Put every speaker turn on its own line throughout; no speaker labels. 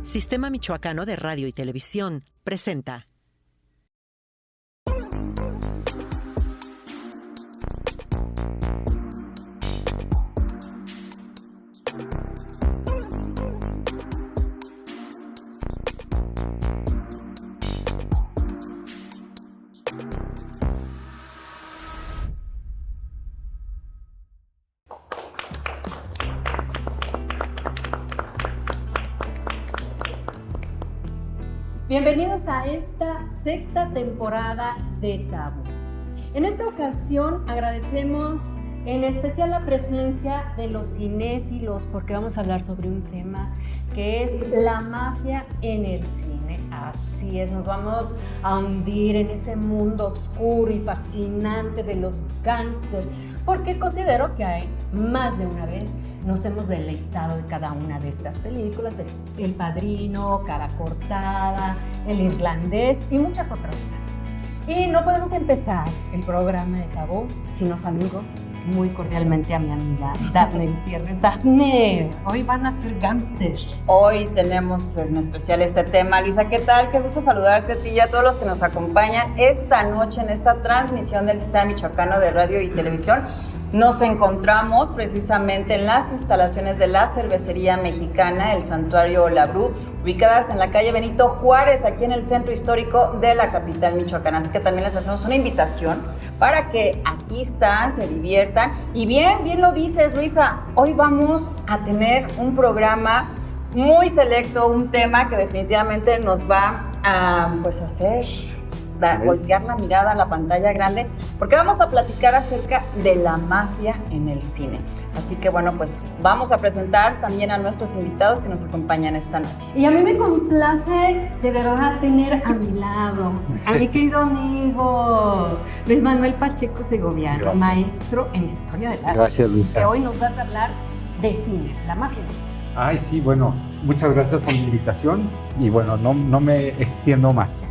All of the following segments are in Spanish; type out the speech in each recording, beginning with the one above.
Sistema Michoacano de Radio y Televisión presenta.
Bienvenidos a esta sexta temporada de Tabú. En esta ocasión agradecemos en especial la presencia de los cinéfilos porque vamos a hablar sobre un tema que es la mafia en el cine. Así es, nos vamos a hundir en ese mundo oscuro y fascinante de los gángsters porque considero que hay más de una vez nos hemos deleitado de cada una de estas películas, El Padrino, Cara Cortada, El Irlandés y muchas otras más. Y no podemos empezar el programa de Tabú si no saludo muy cordialmente a mi amiga Dafne Gutiérrez. Dafne, hoy van a ser gángsters.
Hoy tenemos en especial este tema. Luisa, ¿qué tal? Qué gusto saludarte a ti y a todos los que nos acompañan esta noche en esta transmisión del Sistema Michoacano de Radio y Televisión. Nos encontramos precisamente en las instalaciones de la cervecería mexicana, el Santuario La Bru, ubicadas en la calle Benito Juárez, aquí en el centro histórico de la capital michoacana. Así que también les hacemos una invitación para que asistan, se diviertan. Y bien lo dices, Luisa, hoy vamos a tener un programa muy selecto, un tema que definitivamente nos va a hacer voltear la mirada a la pantalla grande, porque vamos a platicar acerca de la mafia en el cine. Así que bueno, pues vamos a presentar también a nuestros invitados que nos acompañan esta noche.
Y a mí me complace de verdad tener a mi lado a mi querido amigo Luis Manuel Pacheco Segoviano,
Gracias.
Maestro en Historia del Arte.
Gracias, Luisa.
Que hoy nos vas a hablar de cine, la mafia en el cine.
Ay, sí, bueno, muchas gracias por la invitación y bueno, no me extiendo más.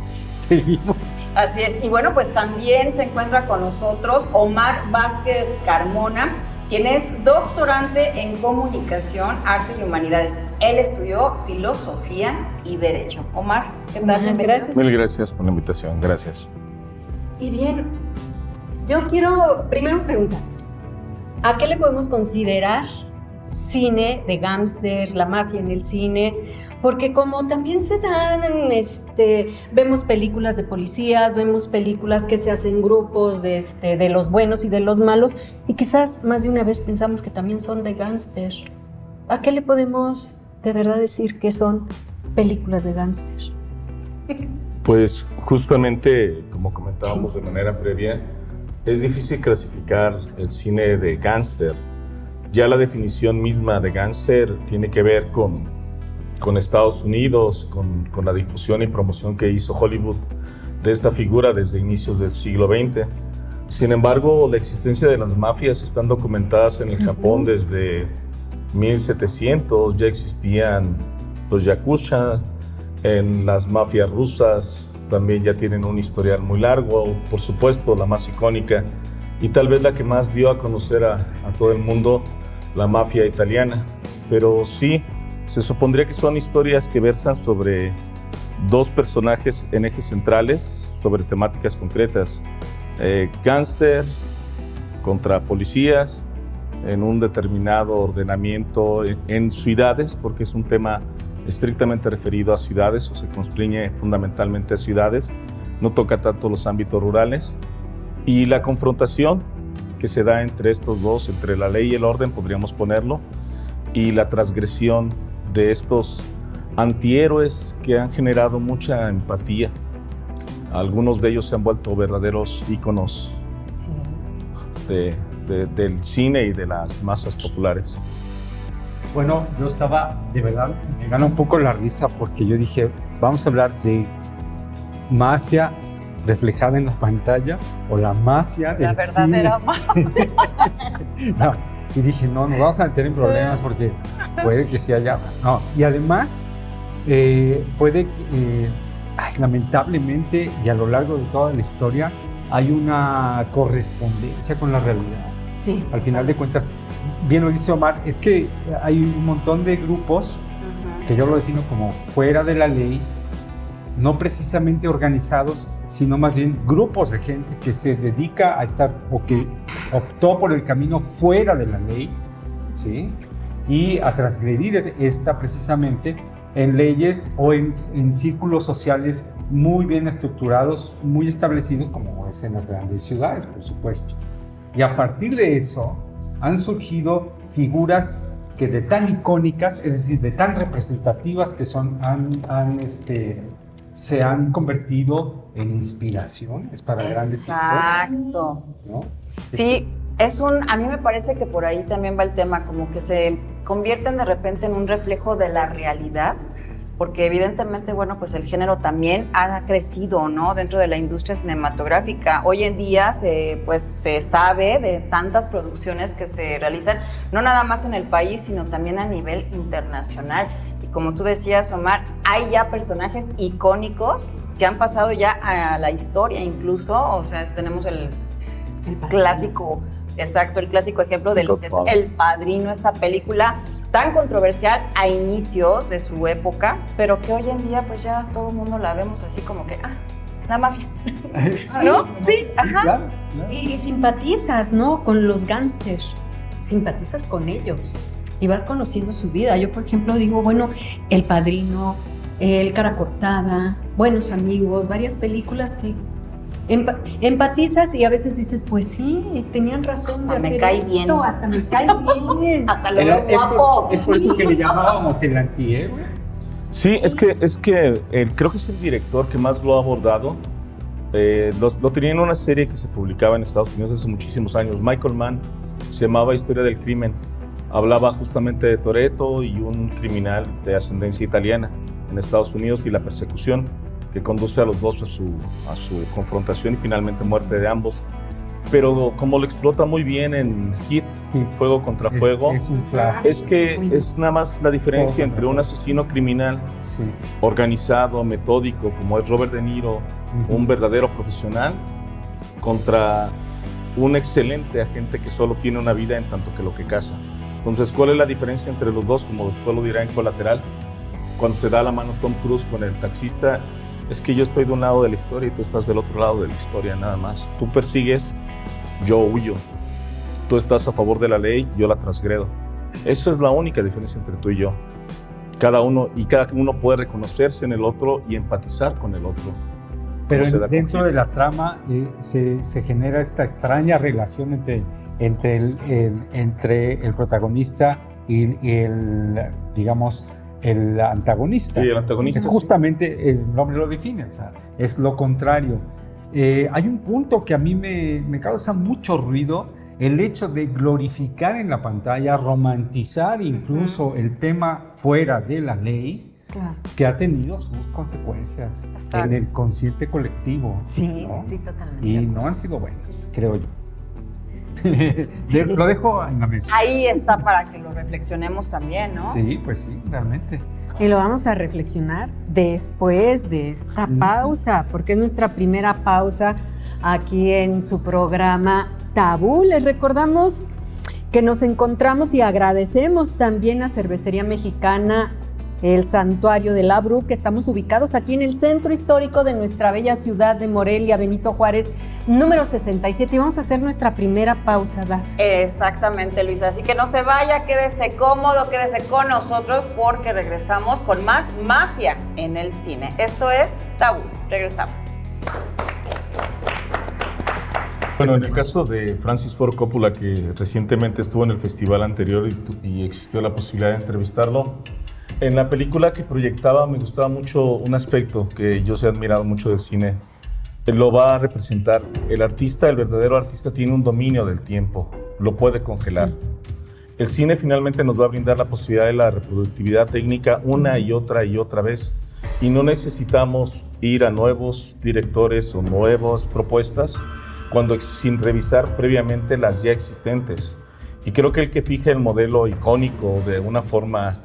Seguimos.
Así es, y bueno, pues también se encuentra con nosotros Omar Vázquez Carmona, quien es doctorante en Comunicación, Arte y Humanidades. Él estudió Filosofía y Derecho. Omar, ¿qué tal? Bienvenido.
Gracias.
Mil gracias por la invitación, gracias.
Y bien, yo quiero primero preguntarles, ¿a qué le podemos considerar cine de gángster, la mafia en el cine? Porque como también se dan, vemos películas de policías, vemos películas que se hacen grupos de los buenos y de los malos, y quizás más de una vez pensamos que también son de gángster. ¿A qué le podemos de verdad decir que son películas de gángster?
Pues justamente, como comentábamos de manera previa, es difícil clasificar el cine de gángster. Ya la definición misma de gángster tiene que ver con Estados Unidos, con la difusión y promoción que hizo Hollywood de esta figura desde inicios del siglo XX. Sin embargo, la existencia de las mafias están documentadas en el Japón desde 1700. Ya existían los yakuza, en las mafias rusas también ya tienen un historial muy largo. Por supuesto, la más icónica y tal vez la que más dio a conocer a todo el mundo, la mafia italiana. Pero sí, se supondría que son historias que versan sobre dos personajes en ejes centrales, sobre temáticas concretas. Gángsters contra policías en un determinado ordenamiento en ciudades, porque es un tema estrictamente referido a ciudades o se constriñe fundamentalmente a ciudades, no toca tanto los ámbitos rurales. Y la confrontación que se da entre estos dos, entre la ley y el orden, podríamos ponerlo, y la transgresión de estos antihéroes que han generado mucha empatía. Algunos de ellos se han vuelto verdaderos íconos del cine y de las masas populares.
Bueno, yo estaba, de verdad, me gana un poco la risa porque yo dije, vamos a hablar de mafia reflejada en la pantalla o la mafia del
La verdadera
cine.
mafia.
No, y dije, no, nos vamos a meter en problemas porque puede que sí haya... No, y además, puede que, lamentablemente, y a lo largo de toda la historia, hay una correspondencia con la realidad.
Sí.
Al final de cuentas, bien lo dice Omar, es que hay un montón de grupos que yo lo defino como fuera de la ley, no precisamente organizados, sino más bien grupos de gente que se dedica a estar o que optó por el camino fuera de la ley, ¿sí? Y a transgredir esta precisamente en leyes o en círculos sociales muy bien estructurados, muy establecidos, como es en las grandes ciudades, por supuesto. Y a partir de eso han surgido figuras que de tan icónicas, es decir, de tan representativas que se han convertido en inspiraciones para grandes historias.
Exacto.
¿No?
Sí, a mí me parece que por ahí también va el tema, como que se convierten de repente en un reflejo de la realidad, porque evidentemente, bueno, pues el género también ha crecido, ¿no? Dentro de la industria cinematográfica. Hoy en día se sabe de tantas producciones que se realizan, no nada más en el país, sino también a nivel internacional. Y como tú decías, Omar, hay ya personajes icónicos que han pasado ya a la historia incluso, o sea, tenemos el clásico, exacto, el clásico ejemplo de lo que es El Padrino, esta película tan controversial a inicios de su época, pero que hoy en día pues ya todo el mundo la vemos así como que, la mafia, ¿no? Sí, ajá.
Claro.
Y simpatizas, ¿no? Con los gángsters, simpatizas con ellos y vas conociendo su vida. Yo, por ejemplo, digo, bueno, El Padrino, El Cara Cortada, Buenos Amigos, varias películas que empatizas y a veces dices, pues sí, tenían razón
hasta
de hacer
me cae
esto,
bien.
Hasta me cae bien.
Hasta lo veo guapo.
Es por eso que le llamábamos el antihéroe.
Sí, es que creo que es el director que más lo ha abordado. Lo tenía en una serie que se publicaba en Estados Unidos hace muchísimos años. Michael Mann, se llamaba Historia del Crimen. Hablaba justamente de Toretto y un criminal de ascendencia italiana en Estados Unidos y la persecución que conduce a los dos a su confrontación y finalmente muerte de ambos. Pero como lo explota muy bien en Hit, Fuego contra Fuego,
es un clásico.
es que es nada más la diferencia entre un asesino criminal organizado, metódico, como es Robert De Niro, un verdadero profesional, contra un excelente agente que solo tiene una vida en tanto que lo que caza. Entonces, ¿cuál es la diferencia entre los dos? Como después lo dirá en Colateral, cuando se da la mano Tom Cruise con el taxista, es que yo estoy de un lado de la historia y tú estás del otro lado de la historia, nada más. Tú persigues, yo huyo. Tú estás a favor de la ley, yo la transgredo. Eso es la única diferencia entre tú y yo. Cada uno puede reconocerse en el otro y empatizar con el otro.
Pero dentro de la trama se genera esta extraña relación entre el protagonista y el, digamos, el antagonista.
Sí, el antagonista.
Es justamente, el nombre lo define, o sea, es lo contrario. Hay un punto que a mí me causa mucho ruido, el hecho de glorificar en la pantalla, romantizar incluso el tema fuera de la ley,
Claro.
que ha tenido sus consecuencias en el consciente colectivo.
Sí,
¿no?
sí, totalmente.
Y no han sido buenas, creo yo. Lo dejo en la mesa.
Ahí está para que lo reflexionemos también, ¿no?
Sí, pues sí, realmente.
Y lo vamos a reflexionar después de esta pausa, porque es nuestra primera pausa aquí en su programa Tabú. Les recordamos que nos encontramos y agradecemos también a Cervecería Mexicana El Santuario del Abrú, que estamos ubicados aquí en el centro histórico de nuestra bella ciudad de Morelia, Benito Juárez, número 67. Y vamos a hacer nuestra primera pausa, Daf.
Exactamente, Luisa. Así que no se vaya, quédese cómodo, quédese con nosotros porque regresamos con más mafia en el cine. Esto es Tabú. Regresamos.
Bueno, en el caso de Francis Ford Coppola, que recientemente estuvo en el festival anterior y existió la posibilidad de entrevistarlo, en la película que proyectaba me gustaba mucho un aspecto que yo he admirado mucho del cine. Él lo va a representar. El artista, el verdadero artista, tiene un dominio del tiempo, lo puede congelar. El cine finalmente nos va a brindar la posibilidad de la reproductividad técnica una y otra vez. Y no necesitamos ir a nuevos directores o nuevas propuestas sin revisar previamente las ya existentes. Y creo que el que fija el modelo icónico de una forma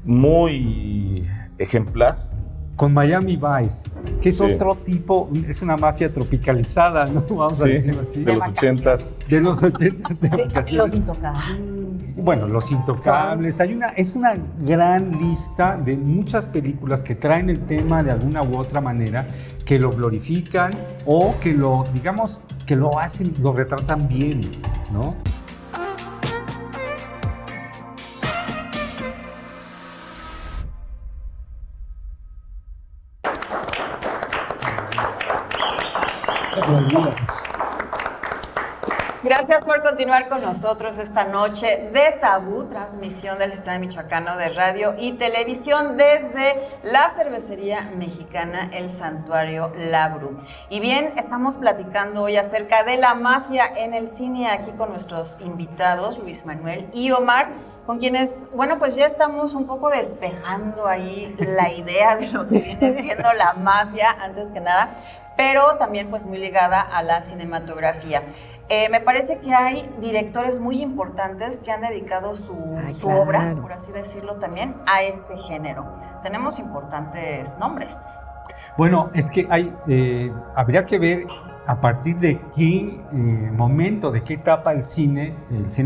muy ejemplar
con Miami Vice, que es otro tipo, es una mafia tropicalizada, ¿no? Vamos a decirlo así.
De los 80s.
De los 80 de vacaciones.
Los Intocables.
Bueno, Los Intocables. Es una gran lista de muchas películas que traen el tema de alguna u otra manera, que lo glorifican o que lo, digamos, que lo hacen, lo retratan bien, ¿no?
Gracias por continuar con nosotros esta noche de Tabú, transmisión del Sistema Michoacano de Radio y Televisión desde la cervecería mexicana El Santuario Labru. Y bien, estamos platicando hoy acerca de la mafia en el cine, aquí con nuestros invitados Luis Manuel y Omar, con quienes, bueno, pues ya estamos un poco despejando ahí la idea de lo que viene siendo la mafia, antes que nada, pero también pues muy ligada a la cinematografía. Me parece que hay directores muy importantes que han dedicado su obra, por así decirlo también, a este género. Tenemos importantes nombres.
Bueno, es que habría que ver a partir de qué momento, de qué etapa el cine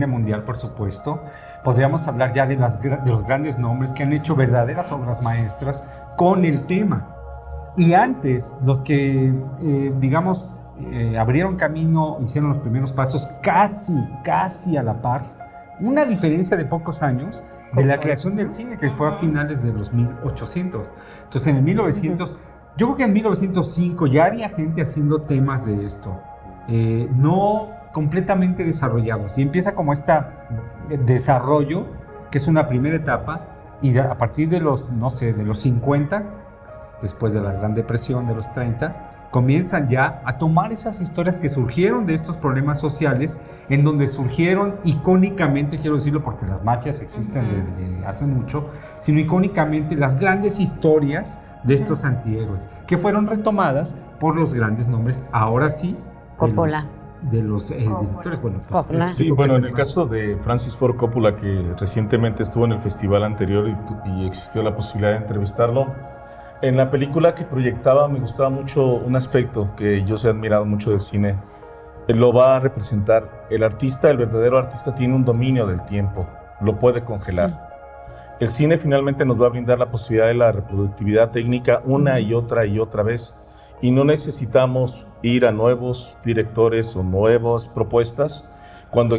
mundial, por supuesto. Podríamos hablar ya de los grandes nombres que han hecho verdaderas obras maestras con el tema. Y antes, los que, digamos, abrieron camino, hicieron los primeros pasos casi a la par, una diferencia de pocos años de la creación del cine, que fue a finales de los 1800. Entonces, en el 1900, yo creo que en 1905 ya había gente haciendo temas de esto, no completamente desarrollados, y empieza como desarrollo, que es una primera etapa, y a partir de los 50, después de la Gran Depresión de los 30, comienzan ya a tomar esas historias que surgieron de estos problemas sociales, en donde surgieron icónicamente, quiero decirlo porque las mafias existen desde hace mucho, sino icónicamente las grandes historias de estos antihéroes, que fueron retomadas por los grandes nombres, ahora sí,
Coppola.
de los directores. Bueno, pues,
sí, bueno, en el caso de Francis Ford Coppola, que recientemente estuvo en el festival anterior y existió la posibilidad de entrevistarlo, en la película que proyectaba me gustaba mucho un aspecto que yo he admirado mucho del cine. Él lo va a representar. El verdadero artista tiene un dominio del tiempo, lo puede congelar. El cine finalmente nos va a brindar la posibilidad de la reproductividad técnica una y otra vez. Y no necesitamos ir a nuevos directores o nuevas propuestas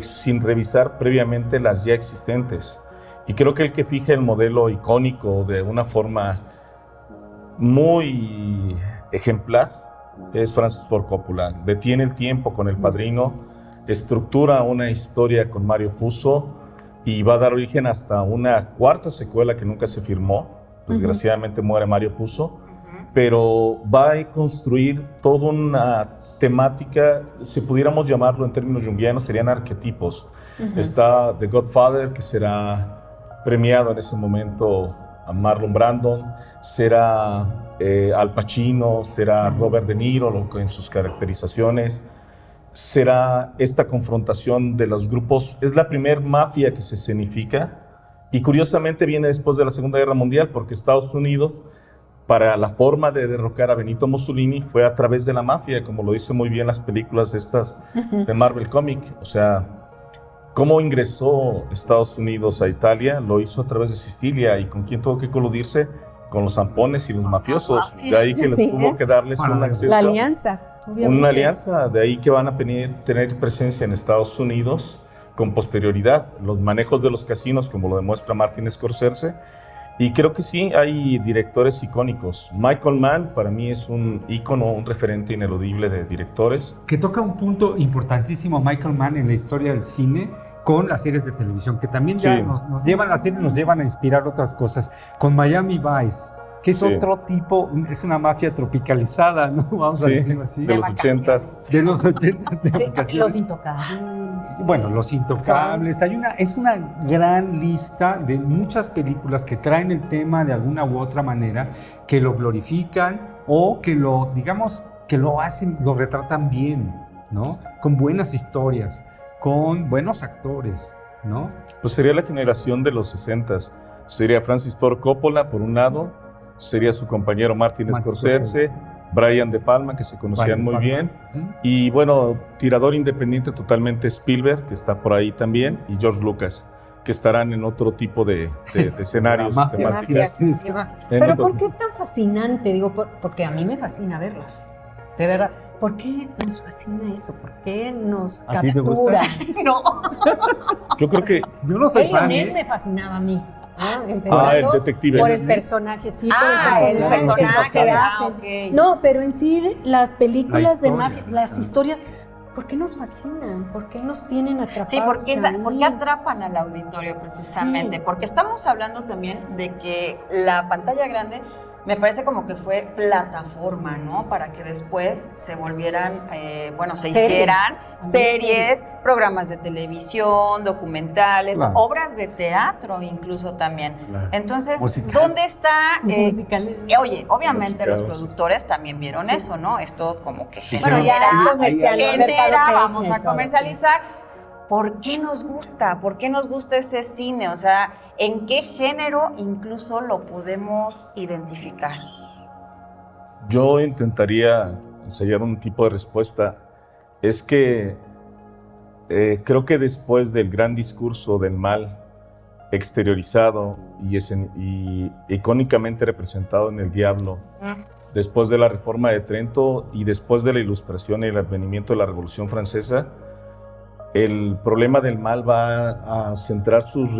sin revisar previamente las ya existentes. Y creo que el que fija el modelo icónico de una forma muy ejemplar es Francis Ford Coppola. Detiene el tiempo con El Padrino, estructura una historia con Mario Puzo y va a dar origen hasta una cuarta secuela que nunca se firmó. Desgraciadamente muere Mario Puzo, pero va a construir toda una temática, si pudiéramos llamarlo en términos junguianos, serían arquetipos. Está The Godfather, que será premiado en ese momento a Marlon Brando, será Al Pacino, será Robert De Niro en sus caracterizaciones, será esta confrontación de los grupos. Es la primer mafia que se escenifica y curiosamente viene después de la Segunda Guerra Mundial, porque Estados Unidos, para la forma de derrocar a Benito Mussolini, fue a través de la mafia, como lo dicen muy bien las películas estas de Marvel Comic. O sea, cómo ingresó Estados Unidos a Italia, lo hizo a través de Sicilia. ¿Y con quién tuvo que coludirse? Con los zampones y los mafiosos. De ahí que les tuvo que darles un acceso.
La alianza. Obviamente.
Una alianza, de ahí que van a tener presencia en Estados Unidos con posterioridad. Los manejos de los casinos, como lo demuestra Martin Scorsese. Y creo que sí, hay directores icónicos. Michael Mann, para mí, es un ícono, un referente ineludible de directores.
Que toca un punto importantísimo, Michael Mann, en la historia del cine, con las series de televisión, que también ya nos llevan a series, nos llevan a inspirar otras cosas. Con Miami Vice, que es otro tipo, es una mafia tropicalizada, ¿no? Vamos a decirlo así.
De los 80s.
De los 80s.
Los Intocables.
Bueno, Los Intocables. Es una gran lista de muchas películas que traen el tema de alguna u otra manera, que lo glorifican o que lo, digamos, que lo hacen, lo retratan bien, ¿no? Con buenas historias, con buenos actores, ¿no?
Pues sería la generación de los 60s. Sería Francis Ford Coppola, por un lado, sería su compañero Martin Scorsese, Brian De Palma, que se conocían muy bien, y bueno, tirador independiente totalmente Spielberg, que está por ahí también, y George Lucas, que estarán en otro tipo de escenarios.
Temáticas. Pero ¿por qué es tan fascinante? Digo, porque a mí me fascina verlos. De verdad, ¿por qué nos fascina eso? ¿Por qué nos captura? No.
Yo creo que...
Yo no soy fan,
me fascinaba a mí.
Empezando el detective.
Por el personaje, sí,
el personaje
que hacen.
Okay.
No, pero en sí las películas de mafia, las historias, ¿por qué nos fascinan? ¿Por qué nos tienen atrapados?
Sí, porque atrapan al auditorio precisamente. Sí. Porque estamos hablando también de que la pantalla grande me parece como que fue plataforma, ¿no? Para que después se volvieran, hicieran series, programas de televisión, documentales, obras de teatro incluso también. Entonces, ¿dónde está? Oye, obviamente los productores también vieron eso, ¿no? Esto como que vamos a comercializar. ¿Por qué nos gusta? ¿Por qué nos gusta ese cine? O sea, ¿en qué género incluso lo podemos identificar?
Yo intentaría ensayar un tipo de respuesta. Es que creo que después del gran discurso del mal exteriorizado y icónicamente representado en El Diablo, después de la Reforma de Trento y después de la Ilustración y el advenimiento de la Revolución Francesa, el problema del mal va a centrar sus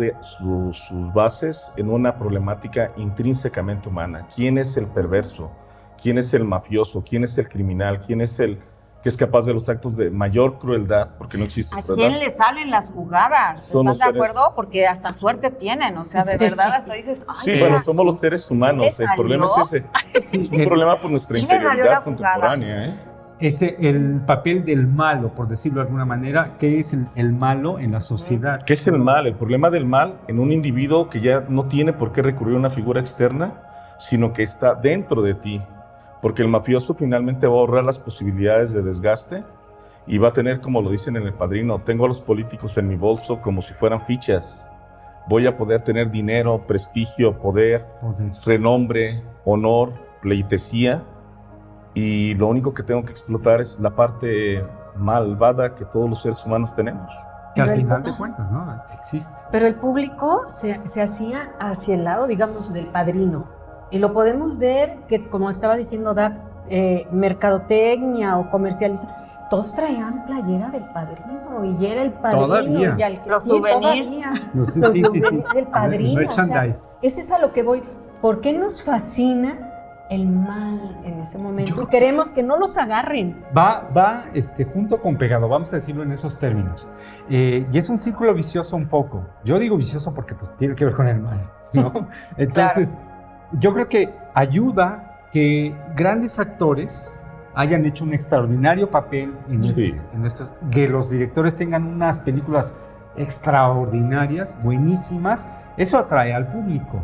bases en una problemática intrínsecamente humana. ¿Quién es el perverso? ¿Quién es el mafioso? ¿Quién es el criminal? ¿Quién es el que es capaz de los actos de mayor crueldad? Porque no existe.
¿A quién le salen las jugadas? ¿Estás de acuerdo? Porque hasta suerte tienen, o sea, de verdad hasta dices... Ay,
sí, bueno, somos los seres humanos, el problema es ese. Es un problema por nuestra interioridad contemporánea,
el papel del malo, por decirlo de alguna manera. ¿Qué es el malo en la sociedad?
¿Qué es el mal? El problema del mal en un individuo que ya no tiene por qué recurrir a una figura externa, sino que está dentro de ti. Porque el mafioso finalmente va a ahorrar las posibilidades de desgaste y va a tener, como lo dicen en El Padrino, tengo a los políticos en mi bolso como si fueran fichas. Voy a poder tener dinero, prestigio, poder, renombre, honor, pleitesía. Y lo único que tengo que explotar es la parte malvada que todos los seres humanos tenemos.
Que al final de cuentas, ¿no? Existe.
Pero el público se hacía hacia el lado, digamos, del Padrino. Y lo podemos ver que, como estaba diciendo Dak, mercadotecnia o comercialización, todos traían playera del Padrino y era el Padrino.
Todavía.
Y al que
los souvenirs.
Los souvenirs del Padrino. O sea, ese es a lo que voy. ¿Por qué nos fascina el mal en ese momento? Y queremos que no los agarren.
Va junto con pegado, vamos a decirlo en esos términos. Y es un círculo vicioso un poco. Yo digo vicioso porque pues, tiene que ver con el mal, ¿no? Entonces, yo creo que ayuda que grandes actores hayan hecho un extraordinario papel en esto, que los directores tengan unas películas extraordinarias, buenísimas. Eso atrae al público.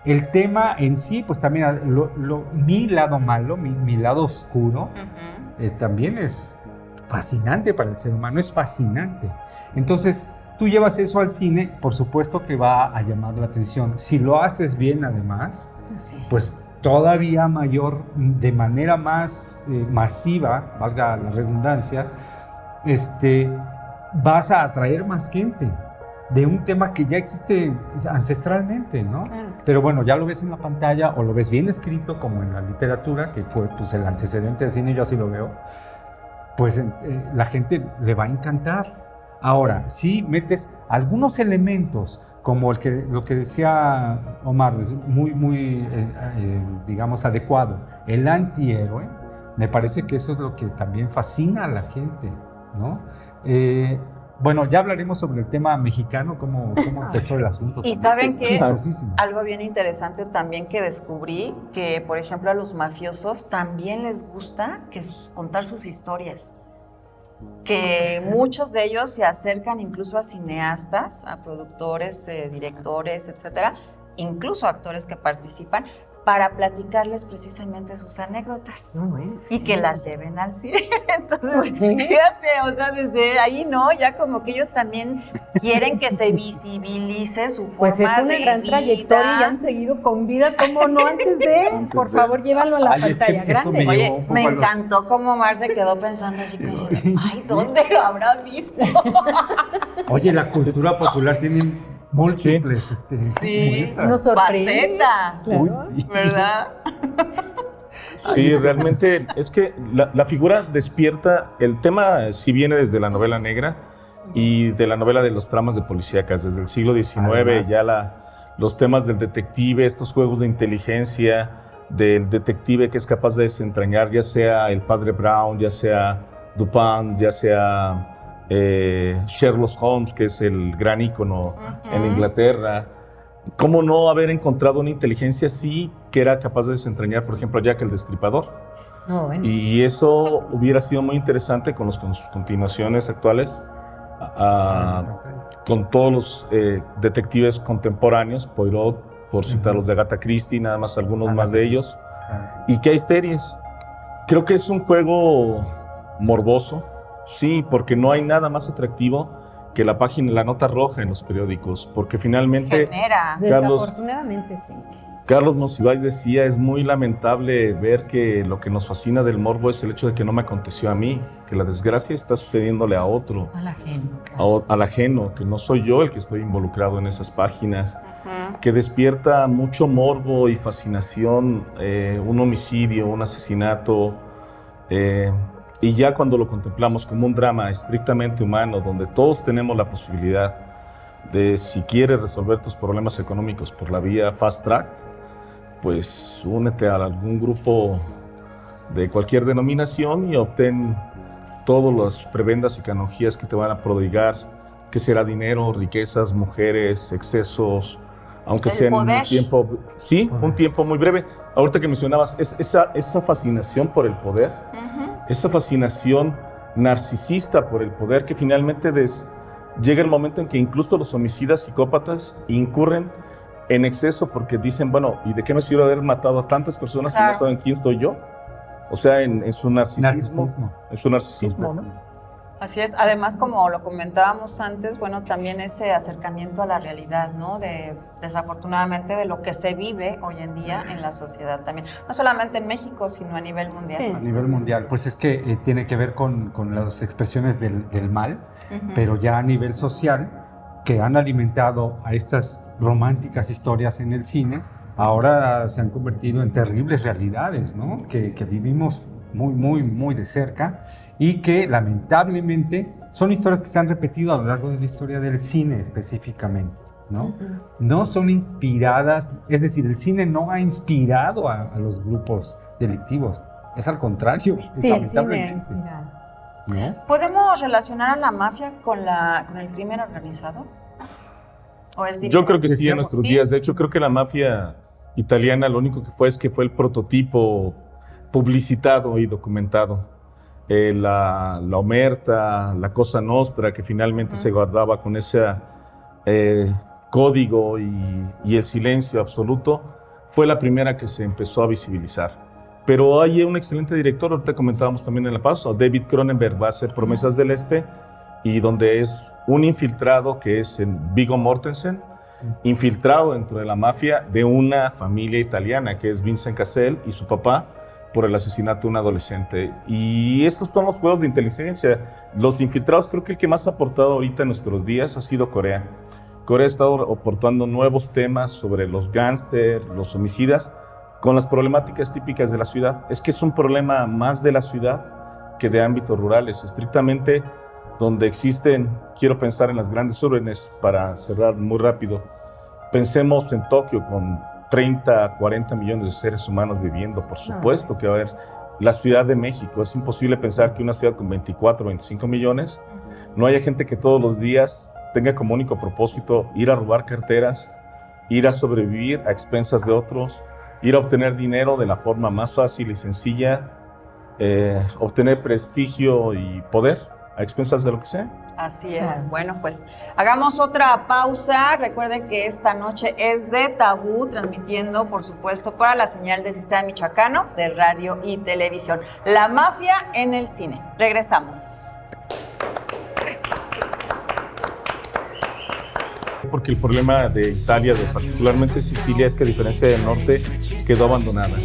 El tema en sí, pues también mi lado malo, mi lado oscuro, también es fascinante para el ser humano, es fascinante. Entonces, tú llevas eso al cine, por supuesto que va a llamar la atención. Si lo haces bien, además, pues todavía mayor, de manera más masiva, valga la redundancia, vas a atraer más gente de un tema que ya existe ancestralmente, ¿no? Claro. Pero bueno, ya lo ves en la pantalla o lo ves bien escrito, como en la literatura, que fue pues, el antecedente del cine, yo así lo veo, pues la gente le va a encantar. Ahora, si metes algunos elementos, como lo que decía Omar, es muy digamos, adecuado, el antihéroe, me parece que eso es lo que también fascina a la gente, ¿no? Bueno, ya hablaremos sobre el tema mexicano, cómo empezó el asunto.
Y saben que algo bien interesante también que descubrí, que por ejemplo a los mafiosos también les gusta contar sus historias. Que muchos de ellos se acercan incluso a cineastas, a productores, directores, etcétera, incluso actores que participan, para platicarles precisamente sus anécdotas y que las lleven al cine. Entonces, fíjate, o sea, desde ahí, ¿no? Ya como que ellos también quieren que se visibilice su forma.
Pues es una
de
gran
vida.
trayectoria y han seguido con vida, ¿cómo no? Antes de, por favor, llévalo a la pantalla grande.
Oye, me encantó cómo Omar se quedó pensando así, como, ay, ¿dónde lo habrá visto?
Oye, la cultura popular tiene múltiples muestras.
Nos sorprende.
Facetas,
Uy, sí.
¿verdad?
Sí, realmente es que la figura despierta, el tema sí viene desde la novela negra y de la novela de los tramas de policíacas, desde el siglo XIX. Además, ya los temas del detective, estos juegos de inteligencia, del detective que es capaz de desentrañar, ya sea el padre Brown, ya sea Dupin, ya sea Sherlock Holmes, que es el gran ícono en Inglaterra. ¿Cómo no haber encontrado una inteligencia así que era capaz de desentrañar, por ejemplo, a Jack el Destripador? Y eso hubiera sido muy interesante con las continuaciones actuales, con todos los detectives contemporáneos, Poirot, por citar los de Agatha Christie, nada más algunos más de ellos, y que hay series. Creo que es un juego morboso, sí, porque no hay nada más atractivo que la página, la nota roja en los periódicos, porque finalmente
Desafortunadamente, sí.
Carlos Monsiváis decía, es muy lamentable ver que lo que nos fascina del morbo es el hecho de que no me aconteció a mí, que la desgracia está sucediéndole a otro,
al ajeno,
al ajeno, que no soy yo el que estoy involucrado en esas páginas, que despierta mucho morbo y fascinación, un homicidio, un asesinato, y ya cuando lo contemplamos como un drama estrictamente humano, donde todos tenemos la posibilidad de, si quieres resolver tus problemas económicos por la vía fast track, pues únete a algún grupo de cualquier denominación y obtén todas las prebendas y canonjías que te van a prodigar, que será dinero, riquezas, mujeres, excesos, aunque sea en un tiempo, sí, un tiempo muy breve. Ahorita que mencionabas, esa fascinación por el poder, esa fascinación narcisista por el poder, que finalmente llega el momento en que incluso los homicidas psicópatas incurren en exceso porque dicen, bueno, ¿y de qué me sirve haber matado a tantas personas si no saben quién soy yo? O sea, en su narcisismo. En su narcisismo, ¿no?
Así es. Además, como lo comentábamos antes, bueno, también ese acercamiento a la realidad, ¿no? Desafortunadamente, de lo que se vive hoy en día en la sociedad también. No solamente en México, sino a nivel mundial.
Sí.
A nivel mundial. Pues es que tiene que ver con las expresiones del mal, pero ya a nivel social, que han alimentado a estas románticas historias en el cine, ahora se han convertido en terribles realidades, ¿no? Que vivimos muy, muy, muy de cerca y que lamentablemente son historias que se han repetido a lo largo de la historia del cine específicamente, ¿no? No son inspiradas, es decir, el cine no ha inspirado a los grupos delictivos, es al contrario.
Sí, el cine ha inspirado.
¿No? ¿Podemos relacionar a la mafia con el crimen organizado? ¿O es
Yo creo que sí, en nuestros días. De hecho, creo que la mafia italiana lo único que fue el prototipo publicitado y documentado. La Omerta, la Cosa Nostra, que finalmente se guardaba con ese código y el silencio absoluto, fue la primera que se empezó a visibilizar. Pero hay un excelente director, ahorita comentábamos también en la pausa, David Cronenberg va a hacer Promesas del Este, y donde es un infiltrado que es Viggo Mortensen, infiltrado dentro de la mafia de una familia italiana que es Vincent Cassel y su papá, por el asesinato de un adolescente. Y estos son los juegos de inteligencia. Los infiltrados, creo que el que más ha aportado ahorita en nuestros días ha sido Corea. Corea ha estado aportando nuevos temas sobre los gángsters, los homicidas, con las problemáticas típicas de la ciudad. Es que es un problema más de la ciudad que de ámbitos rurales. Estrictamente, donde existen, quiero pensar en las grandes urbes, para cerrar muy rápido. Pensemos en Tokio con 30, 40 millones de seres humanos viviendo. Por supuesto que va a haber la Ciudad de México. Es imposible pensar que una ciudad con 24, 25 millones no haya gente que todos los días tenga como único propósito ir a robar carteras, ir a sobrevivir a expensas de otros, ir a obtener dinero de la forma más fácil y sencilla, obtener prestigio y poder. a expensas de lo que sea.
Así es.
Claro.
Bueno, pues hagamos otra pausa. Recuerden que esta noche es de Tabú, transmitiendo, por supuesto, para la señal del Sistema Michoacano de Radio y Televisión. La mafia en el cine. Regresamos.
Porque el problema de Italia, de particularmente Sicilia, es que a diferencia del norte, quedó abandonada.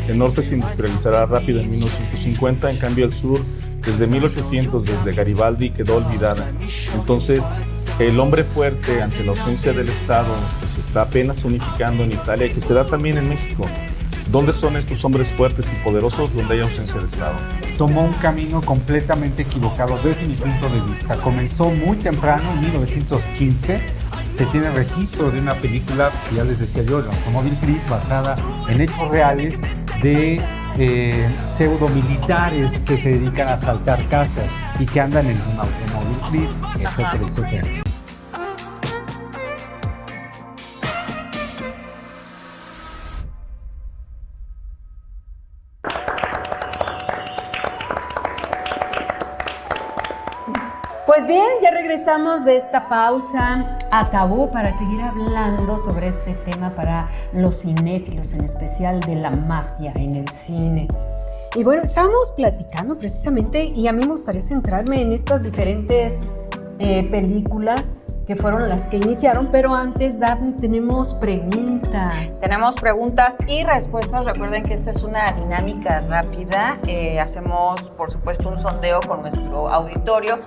El norte se industrializará rápido en 1950, en cambio el sur, desde 1800, desde Garibaldi, quedó olvidada. Entonces, el hombre fuerte ante la ausencia del Estado, que se está apenas unificando en Italia y que se da también en México. ¿Dónde son estos hombres fuertes y poderosos donde hay ausencia de Estado?
Tomó un camino completamente equivocado desde mi punto de vista. Comenzó muy temprano, en 1915. Se tiene registro de una película, que ya les decía yo, el Automóvil Gris, basada en hechos reales de pseudomilitares que se dedican a asaltar casas y que andan en un automóvil gris, etcétera, etcétera.
Pues bien, ya regresamos de esta pausa a Tabú para seguir hablando sobre este tema para los cinéfilos, en especial de la mafia en el cine. Y bueno, estábamos platicando precisamente, y a mí me gustaría centrarme en estas diferentes películas que fueron las que iniciaron, pero antes, Daphne, tenemos preguntas.
Tenemos preguntas y respuestas. Recuerden que esta es una dinámica rápida. Hacemos, por supuesto, un sondeo con nuestro auditorio,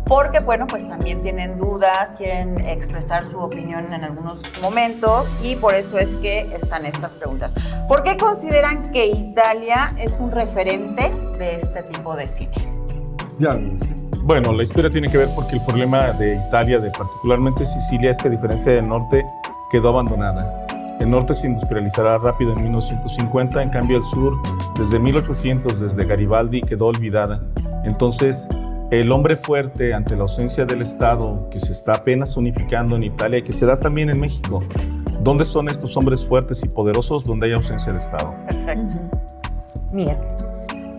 porque, bueno, pues también tienen dudas, quieren expresar su opinión en algunos momentos, y por eso es que están estas preguntas. ¿Por qué consideran que Italia es un referente de este tipo de cine?
Ya lo dice.
Bueno, la historia tiene que ver porque el problema de Italia, de particularmente Sicilia, es que a diferencia del norte, quedó abandonada. El norte se industrializará rápido en 1950, en cambio el sur, desde 1800, desde Garibaldi, quedó olvidada. Entonces, el hombre fuerte ante la ausencia del Estado, que se está apenas unificando en Italia y que se da también en México. ¿Dónde son estos hombres fuertes y poderosos donde hay ausencia de Estado?
Perfecto.
Bien.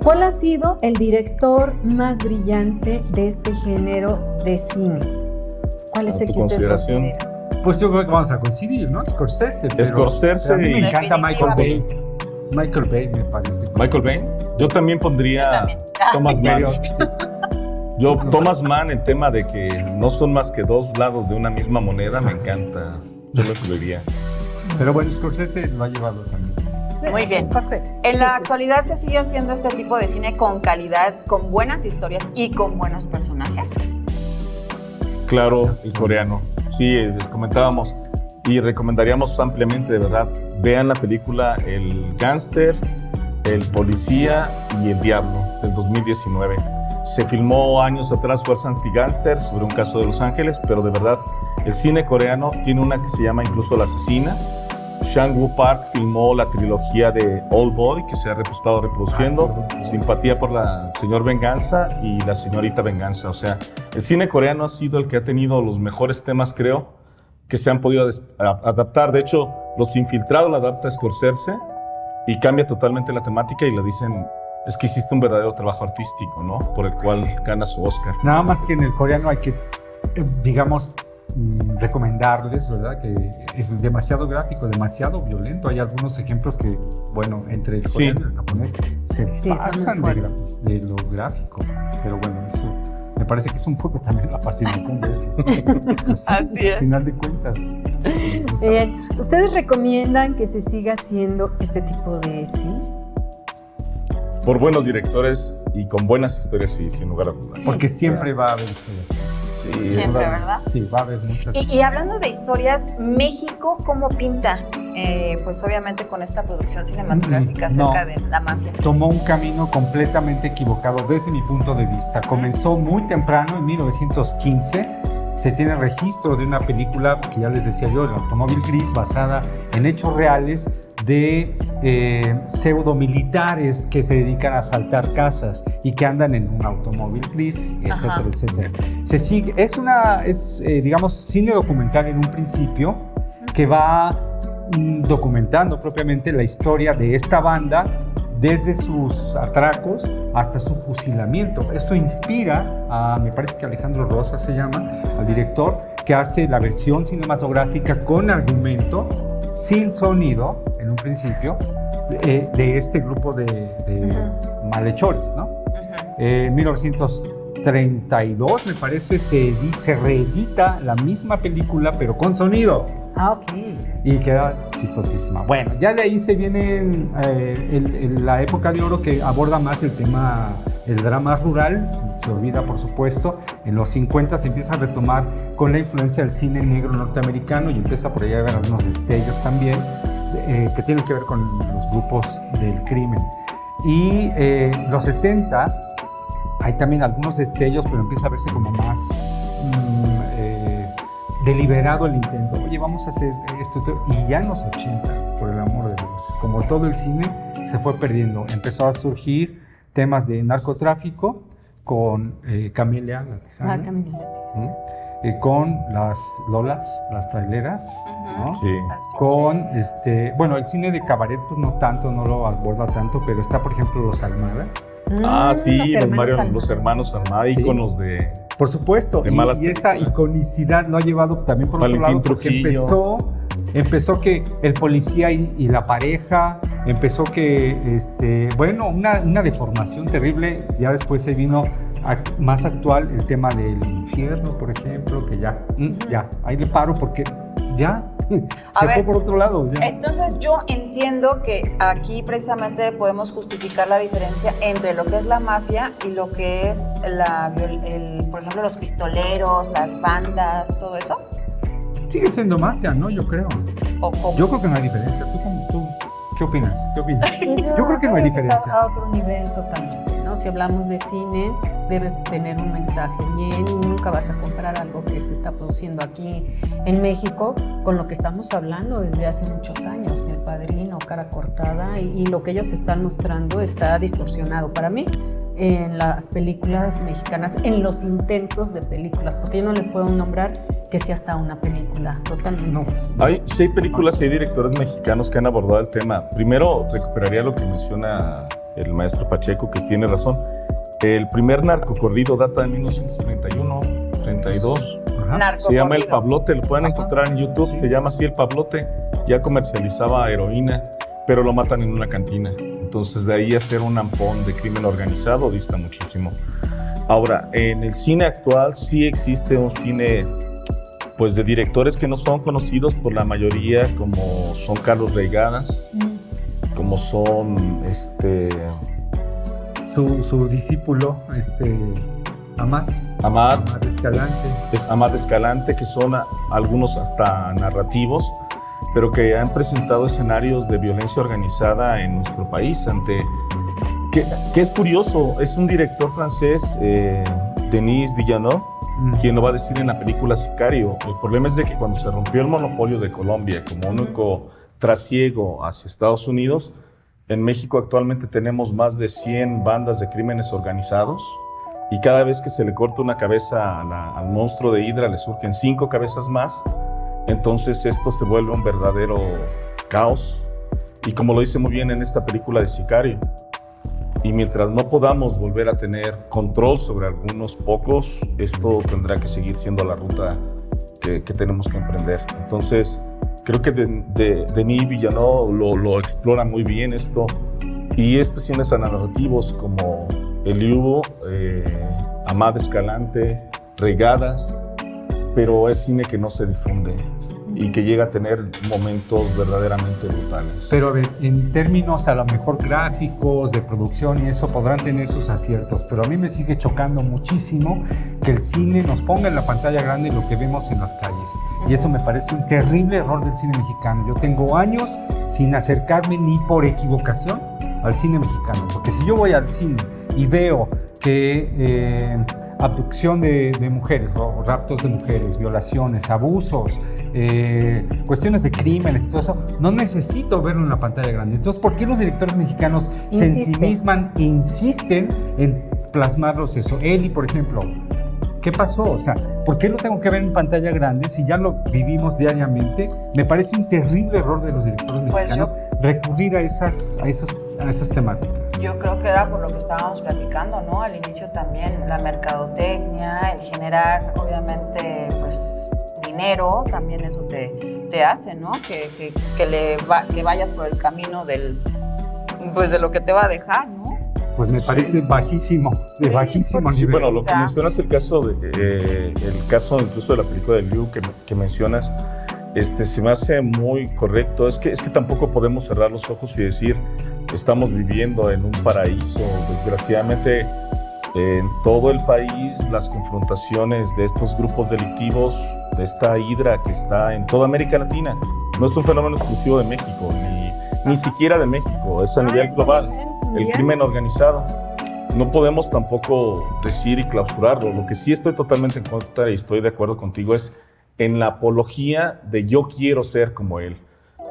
¿Cuál ha sido el director más brillante de este género de cine? ¿Cuál es el que ustedes consideran?
Pues yo creo que vamos a coincidir, ¿no? Scorsese.
Scorsese.
A mí me encanta Michael Bay.
Definitivamente.
Michael Bay me parece.
Michael Bay. Yo también pondría Thomas Mann. Thomas Mann, el tema de que no son más que dos lados de una misma moneda, me encanta. Yo lo incluiría.
Pero bueno, Scorsese lo ha llevado también.
Muy bien. En la actualidad se sigue haciendo este tipo de cine con calidad, con buenas historias y con buenos personajes.
Claro, el coreano. Sí, les comentábamos y recomendaríamos ampliamente, de verdad, vean la película El Gángster, El Policía y El Diablo, del 2019. Se filmó años atrás Fuerza Anti-Gángster sobre un caso de Los Ángeles, pero de verdad, el cine coreano tiene una que se llama incluso La Asesina. Sang-woo Park filmó la trilogía de Old Boy, que se ha estado reproduciendo, Simpatía por la Señor Venganza y La Señorita Venganza. O sea, el cine coreano ha sido el que ha tenido los mejores temas, creo, que se han podido adaptar. De hecho, Los Infiltrados la adapta Scorsese y cambia totalmente la temática y le dicen, es que hiciste un verdadero trabajo artístico, ¿no? Por el cual gana su Oscar.
Nada más que en el coreano hay que, digamos, recomendarles, ¿verdad? Que es demasiado gráfico, demasiado violento. Hay algunos ejemplos que, bueno, entre el coreano y el japonés se pasan de lo gráfico. Pero bueno, eso me parece que es un poco también la fascinación de eso. Pues sí,
Así es.
Al final de cuentas.
¿Ustedes recomiendan que se siga haciendo este tipo de cine?
Por buenos directores y con buenas historias, sí, sin lugar a dudas.
Porque siempre va a haber historias.
Sí,
Siempre, ¿verdad?
Sí, va a haber muchas.
Y hablando de historias, México, ¿cómo pinta? Pues obviamente con esta producción cinematográfica acerca de la mafia.
Tomó un camino completamente equivocado desde mi punto de vista. Comenzó muy temprano, en 1915. Se tiene registro de una película que ya les decía yo, El Automóvil Gris, basada en hechos reales de pseudomilitares que se dedican a asaltar casas y que andan en un automóvil gris, etcétera, etcétera. Se sigue, es digamos, cine documental en un principio que va documentando propiamente la historia de esta banda desde sus atracos hasta su fusilamiento. Esto inspira a, me parece que Alejandro Rosa se llama, al director, que hace la versión cinematográfica con argumento, sin sonido, en un principio, de este grupo de malhechores, ¿no? En 1932, me parece, se reedita la misma película, pero con sonido.
Ah, ok.
Y queda chistosísima. Bueno, ya de ahí se viene la época de oro, que aborda más el tema, el drama rural. Se olvida, por supuesto. En los 50 se empieza a retomar con la influencia del cine negro norteamericano, y empieza por allá a ver algunos destellos también que tienen que ver con los grupos del crimen. Y los 70 hay también algunos destellos, pero empieza a verse como más deliberado el intento. Oye, vamos a hacer esto. Y ya en los 80, por el amor de Dios, como todo el cine, se fue perdiendo. Empezó a surgir temas de narcotráfico con Camelia la Tejana.
Camelia la Tejana.
Con las Lolas, las traileras, ¿no?
Sí.
Con, bueno, el cine de cabaret, pues no tanto, no lo aborda tanto, pero está, por ejemplo, Los Almada.
Sí, los hermanos Almada,
Sí.
íconos de...
Por supuesto,
De malas
y esa
películas.
iconicidad lo ha llevado también por otro
Valentín
lado, porque
Trujillo.
empezó que el policía y la pareja, empezó que, bueno, una deformación terrible. Ya después se vino más actual el tema del infierno, por ejemplo, que ya, ahí le paro porque ya se fue por otro lado. Ya.
Entonces yo entiendo que aquí precisamente podemos justificar la diferencia entre lo que es la mafia y lo que es por ejemplo, los pistoleros, las bandas, todo eso.
Sigue siendo mafia, ¿no? Yo creo. Yo creo que no hay diferencia. ¿Tú qué opinas? ¿Qué opinas? Yo creo que no hay diferencia.
Está a otro nivel totalmente, ¿no? Si hablamos de cine, debes tener un mensaje bien, y nunca vas a comparar algo que se está produciendo aquí en México con lo que estamos hablando desde hace muchos años. El Padrino, Cara Cortada, y lo que ellos están mostrando está distorsionado para mí en las películas mexicanas, en los intentos de películas, porque yo no le puedo nombrar que sea hasta una película, totalmente.
No.
Sí hay películas y hay directores mexicanos que han abordado el tema. Primero, recuperaría lo que menciona el maestro Pacheco, que tiene razón. El primer narcocorrido data de 1931, 32. Se llama El Pablote, lo pueden encontrar en YouTube, se llama así El Pablote. Ya comercializaba heroína, pero lo matan en una cantina. Entonces, de ahí hacer un ampón de crimen organizado dista muchísimo. Ahora, en el cine actual sí existe un cine, pues, de directores que no son conocidos por la mayoría, como son Carlos Reigadas, como son
Su discípulo, Amat
Escalante, que son algunos hasta narrativos, pero que han presentado escenarios de violencia organizada en nuestro país. Que es curioso, es un director francés, Denis Villeneuve, quien lo va a decir en la película Sicario. El problema es de que cuando se rompió el monopolio de Colombia como único trasiego hacia Estados Unidos, en México actualmente tenemos más de 100 bandas de crímenes organizados, y cada vez que se le corta una cabeza al monstruo de Hidra, le surgen 5 cabezas más. Entonces esto se vuelve un verdadero caos, y como lo dice muy bien en esta película de Sicario, y mientras no podamos volver a tener control sobre algunos pocos, esto tendrá que seguir siendo la ruta que tenemos que emprender. Entonces creo que Denis Villeneuve lo explora muy bien esto, y cines narrativos como El Yugo, Amat Escalante, Reigadas, pero es cine que no se difunde y que llega a tener momentos verdaderamente brutales.
Pero en términos a lo mejor gráficos, de producción y eso, podrán tener sus aciertos, pero a mí me sigue chocando muchísimo que el cine nos ponga en la pantalla grande lo que vemos en las calles. Y eso me parece un terrible error del cine mexicano. Yo tengo años sin acercarme ni por equivocación al cine mexicano, porque si yo voy al cine y veo que abducción de mujeres, o raptos de mujeres, violaciones, abusos, cuestiones de crímenes y todo eso, no necesito verlo en la pantalla grande. Entonces, ¿por qué los directores mexicanos se ensimisman e insisten en plasmarlos eso? Eli, por ejemplo, ¿qué pasó? O sea, ¿por qué lo tengo que ver en pantalla grande si ya lo vivimos diariamente? Me parece un terrible error de los directores mexicanos recurrir a esas temáticas?
Yo creo que era por lo que estábamos platicando, ¿no? Al inicio también, la mercadotecnia, el generar, obviamente, pues, dinero, también eso te hace, ¿no? Que vayas por el camino pues, de lo que te va a dejar, ¿no?
Pues me parece bajísimo, de bajísimo
Sí,
nivel.
bueno, lo que mencionas, el caso incluso de la película de Liu que mencionas, se me hace muy correcto. Es que tampoco podemos cerrar los ojos y decir estamos viviendo en un paraíso. Desgraciadamente, en todo el país, las confrontaciones de estos grupos delictivos, de esta hidra que está en toda América Latina, no es un fenómeno exclusivo de México, ni siquiera de México, es a nivel global. El crimen organizado. No podemos tampoco decir y clausurarlo. Lo que sí estoy totalmente en contra y estoy de acuerdo contigo es en la apología de yo quiero ser como él.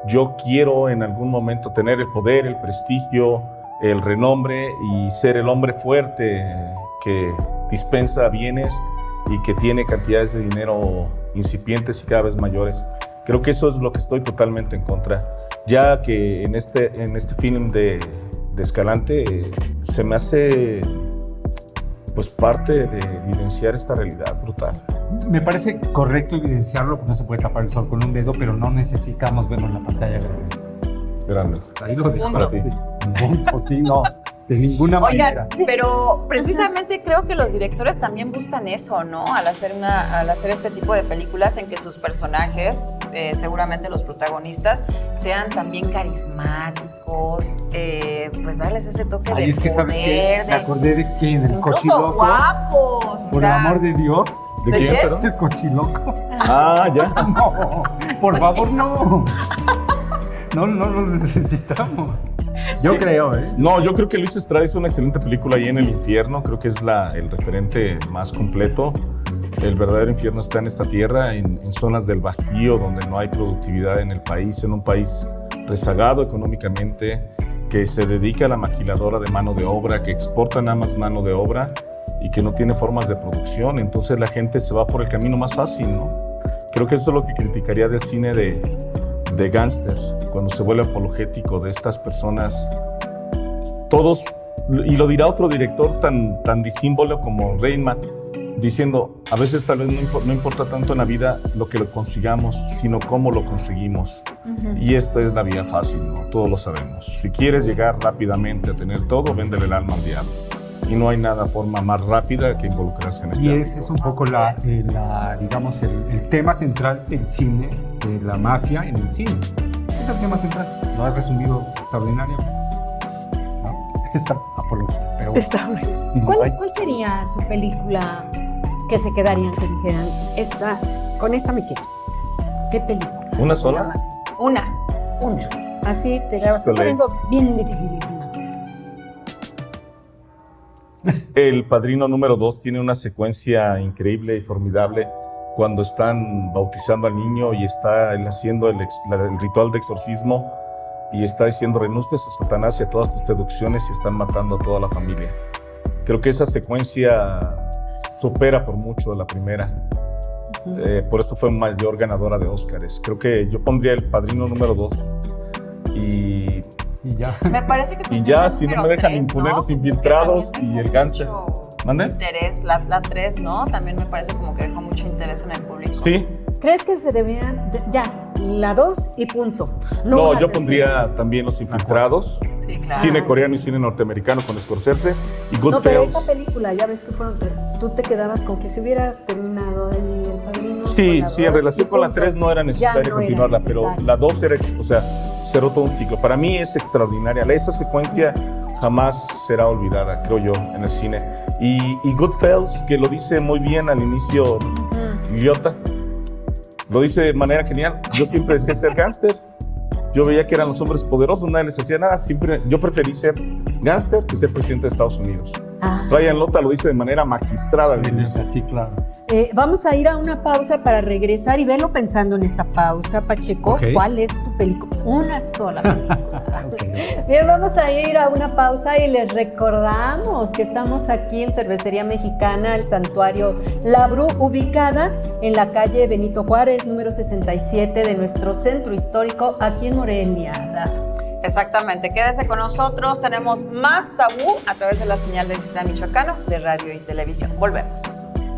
Yo quiero en algún momento tener el poder, el prestigio, el renombre y ser el hombre fuerte que dispensa bienes y que tiene cantidades de dinero incipientes y cada vez mayores. Creo que eso es lo que estoy totalmente en contra. Ya que en este film de Escalante se me hace pues parte de evidenciar esta realidad brutal.
Me parece correcto evidenciarlo, porque no se puede tapar el sol con un dedo, pero no necesitamos verlo en la pantalla
Grande.
Ahí lo dejo
Punto.
para ti. Punto, sí, no, de ninguna manera.
Oigan, pero precisamente creo que los directores también buscan eso, ¿no? Al hacer este tipo de películas en que sus personajes, seguramente los protagonistas, sean también carismáticos, pues darles ese toque
Ay,
de
es que
poder,
¿sabes qué? Me acordé de quién, el
incluso
cochiloco.
guapos.
Por el amor de Dios.
¿De
¿De
quién,
quién?
perdón?
El cochiloco.
Ah, ya.
No, por favor, no. No lo necesitamos. Yo creo, ¿eh?
No, yo creo que Luis Estrada hizo una excelente película ahí en El Infierno. Creo que es el referente más completo. El verdadero infierno está en esta tierra, en zonas del Bajío, donde no hay productividad en el país, en un país rezagado económicamente, que se dedica a la maquiladora de mano de obra, que exporta nada más mano de obra y que no tiene formas de producción. Entonces la gente se va por el camino más fácil, ¿no? Creo que eso es lo que criticaría del cine de gángster, cuando se vuelve apologético de estas personas, todos, y lo dirá otro director tan disímbolo como Reitman, diciendo, a veces tal vez no importa tanto en la vida lo que lo consigamos, sino cómo lo conseguimos. Y esta es la vía fácil, ¿no? Todos lo sabemos. Si quieres llegar rápidamente a tener todo, véndele el alma al diablo. Y no hay forma más rápida que involucrarse en este
Y
ámbito.
ese es un poco digamos, el tema central del cine, de la mafia en el cine. Es el tema central. Lo has resumido extraordinariamente. ¿No? Esta apología. Pero
Está bueno.
no
¿Cuál
hay-
sería su película que se quedarían, que dijeran, con esta me quedo? ¿Qué película?
¿Una sola?
Una.
Así te la estoy
Híjole.
poniendo bien dificilísima.
El Padrino número 2 tiene una secuencia increíble y formidable cuando están bautizando al niño y está él haciendo el ritual de exorcismo y está diciendo renuncias a Satanás y a todas tus seducciones y están matando a toda la familia. Creo que esa secuencia supera por mucho a la primera. Por eso fue mayor ganadora de Óscares. Creo que yo pondría El Padrino número 2 y
ya.
Me parece que
Y
también
ya,
la
si no
número
me dejan
3,
imponer
¿no?
los infiltrados
Que también
y el
dejó
gángster.
mucho
¿Mande?
Interés, la 3, ¿no? También me parece como que dejó mucho interés en el público.
Sí.
¿Crees que se debieran, ya, la 2 y punto?
No,
la
yo
tercera.
pondría también Los Infiltrados,
Sí, claro.
cine coreano y cine norteamericano con Scorsese y
No, pero
Goodfellas.
esa película, ya ves que fueron 3. Tú te quedabas con que se hubiera terminado ahí El Padrino.
Sí,
con
sí,
la
en
2
relación
y
con la
punto.
3 no era
Ya
necesario
no era
continuarla, pero
necesario.
la 2 era, o sea, cerró todo un ciclo. Para mí es extraordinaria. Esa secuencia jamás será olvidada, creo yo, en el cine. Y Goodfellas, que lo dice muy bien al inicio Liotta, lo dice de manera genial. Yo siempre decía ser gángster. Yo veía que eran los hombres poderosos, nadie les hacía nada. Yo preferí ser gángster que ser presidente de Estados Unidos. Ryan Liotta lo dice de manera magistrada al inicio.
Sí, claro.
Vamos a ir a una pausa para regresar y verlo pensando en esta pausa, Pacheco.
Ok.
¿Cuál es tu película? Una sola película.
Ok.
Bien, vamos a ir a una pausa y les recordamos que estamos aquí en Cervecería Mexicana, el Santuario La Bru, ubicada en la calle Benito Juárez, número 67 de nuestro centro histórico, aquí en Morelia.
Exactamente, quédese con nosotros, tenemos más Tabú a través de la señal del Sistema Michoacano de Radio y Televisión. Volvemos.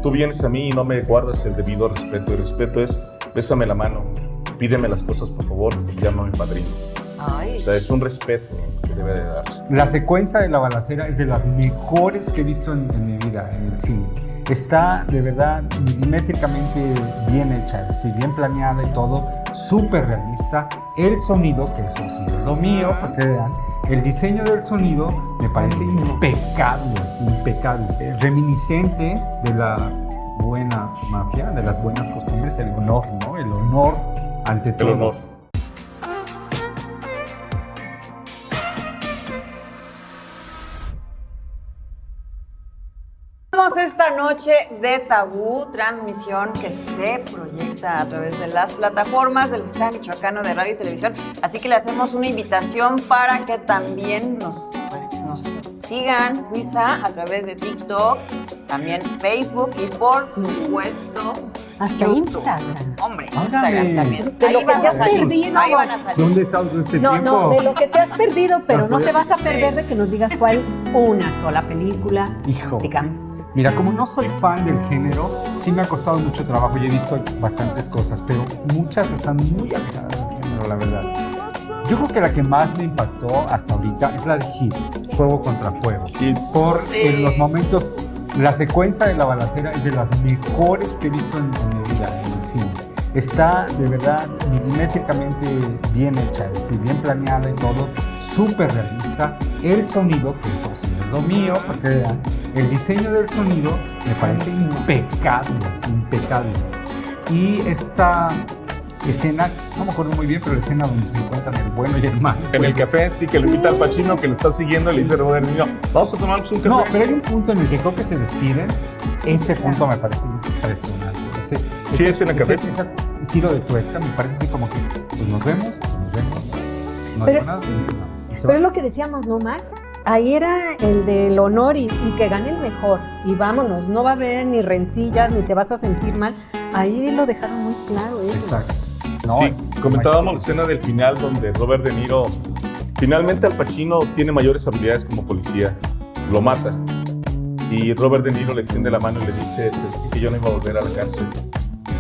Tú vienes a mí y no me guardas el debido respeto. El respeto es, bésame la mano, pídeme las cosas por favor y llámame padrino.
Ay.
O sea, es un respeto que debe de darse.
La secuencia de la balacera es de las mejores que he visto en mi vida en el cine. Está de verdad milimétricamente bien hecha, sí, bien planeada y todo, súper realista. El sonido, que eso sí es lo mío, para que vean, el diseño del sonido me parece impecable, es impecable, reminiscente de la buena mafia, de las buenas costumbres, el honor, ¿no? El honor ante todo.
El honor.
Esta noche de Tabú, transmisión que se proyecta a través de las plataformas del Sistema Michoacano de Radio y Televisión. Así que le hacemos una invitación para que también nos sigan, Luisa, a través de TikTok, también Facebook y por supuesto
hasta
YouTube.
Instagram.
Hombre,
Hágame.
Instagram también.
De lo
Ahí
que
van
se
a
has
salir.
perdido.
Ahí van a salir.
¿Dónde está todo este
No,
tiempo?
no, de lo que te has perdido, pero
Las
no te
voy a-
vas a perder de que nos digas cuál una sola película
Hijo.
de gangster.
Mira, como no soy fan del género, sí me ha costado mucho trabajo. Yo he visto bastantes cosas, pero muchas están muy alejadas del género, la verdad. Yo creo que la que más me impactó hasta ahorita es la de Hit, Fuego contra Fuego. Por en los momentos, la secuencia de la balacera es de las mejores que he visto en mi vida en el cine. Está de verdad milimétricamente bien hecha, sí, bien planeada y todo, súper realista. El sonido, que eso sí es lo mío, porque vean, el diseño del sonido me parece impecable, es impecable. Y esta escena, no me acuerdo muy bien, pero la escena donde se encuentran el bueno y el malo.
En el café, sí, que le invita al Pacino que le está siguiendo y le dice Robert De Niro, vamos a tomarnos un café.
No, pero hay un punto en el que creo que se despiden. Ese punto me parece impresionante.
Sí, es en el café.
Ese giro de tuerca me parece así como que pues nos vemos. No
Pero-
digo nada, no dice nada. Y se
Pero es
va.
lo que decíamos, ¿no, Mar? Ahí era el del honor y que gane el mejor. Y vámonos, no va a haber ni rencillas, ni te vas a sentir mal. Ahí lo dejaron muy claro ellos.
Exacto. No,
Sí, comentábamos la escena del final donde Robert De Niro, finalmente Al Pacino tiene mayores habilidades como policía, lo mata y Robert De Niro le extiende la mano y le dice, te dije que yo no iba a volver a la cárcel,